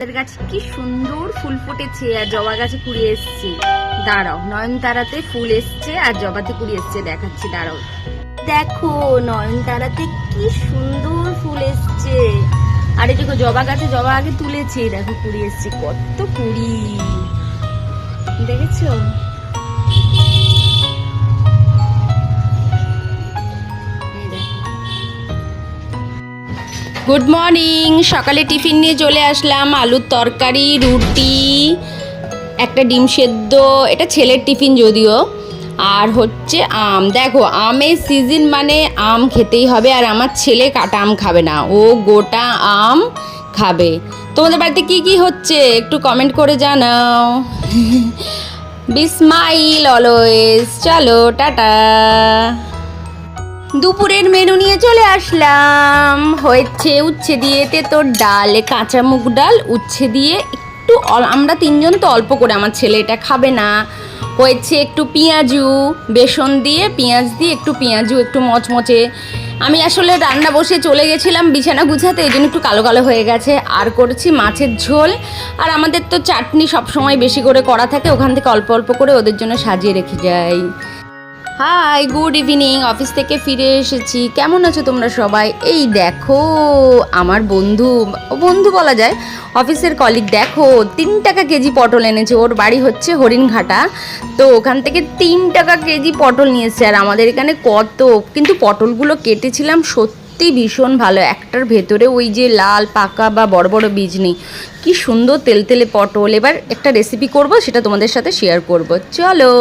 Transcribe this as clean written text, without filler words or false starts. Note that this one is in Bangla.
গাছে কি সুন্দর ফুল ফুটেছে আর জবা গাছে কুড়ি এসছে। দাঁড়াও, নয়নতারাতে ফুল এসছে আর জবাতে কুড়ি এসছে, দেখাচ্ছি দাঁড়াও। দেখো নয়নতারাতে কি সুন্দর ফুল এসছে, আর এই দেখো জবা গাছে জবা আগে তুলেছে, দেখো কুড়ি এসছে, কত কুড়ি দেখেছো। গুড মর্নিং, সকালে টিফিন নিয়ে চলে আসলাম। আলুর তরকারি, রুটি, একটা ডিম সেদ্ধ, এটা ছেলের টিফিন যদিও, আর হচ্ছে আম। দেখো আমের সিজন মানে আম খেতেই হবে, আর আমার ছেলে কাটা আম খাবে না, ও গোটা আম খাবে। তোমাদের বাড়িতে কি কি হচ্ছে একটু কমেন্ট করে জানাও। Be smile always. চলো টাটা। দুপুরের মেনু নিয়ে চলে আসলাম। হয়েছে উচ্ছে দিয়ে তেঁতোর ডাল, কাঁচা মুগ ডাল, উচ্ছে দিয়ে একটু, আমরা তিনজন তো অল্প করে, আমার ছেলে এটা খাবে না। হয়েছে একটু পেঁয়াজু, বেসন দিয়ে পেঁয়াজ দিয়ে একটু পেঁয়াজু, একটু মচমচে। আমি আসলে রান্না বসে চলে গেছিলাম বিছানা গুছাতে, এই জন্য একটু কালো কালো হয়ে গেছে। আর করেছি মাছের ঝোল, আর আমাদের তো চাটনি সবসময় বেশি করে করা থাকে, ওখান থেকে অল্প অল্প করে ওদের জন্য সাজিয়ে রেখে যাই। High, good evening. অফিস থেকে ফিরে এসেছি। কেমন আছো তোমরা সবাই? এই দেখো আমার বন্ধু বলা যায়, অফিসের কলিগ, দেখো 3 টাকা কেজি পটল এনেছে। ওর বাড়ি হচ্ছে হরিণঘাটা, তো ওখান থেকে 3 টাকা কেজি পটল নিয়ে এসেছে। আর আমাদের এখানে কত, কিন্তু পটলগুলো কেটেছিলাম সত্যি ভীষণ ভালো, একটার ভেতরে ওই যে লাল পাকা বা বড় বড় বীজ নেই। কি সুন্দর তেলতেলে পটল। এবার একটা রেসিপি করব, সেটা তোমাদের সাথে শেয়ার করব, চলো।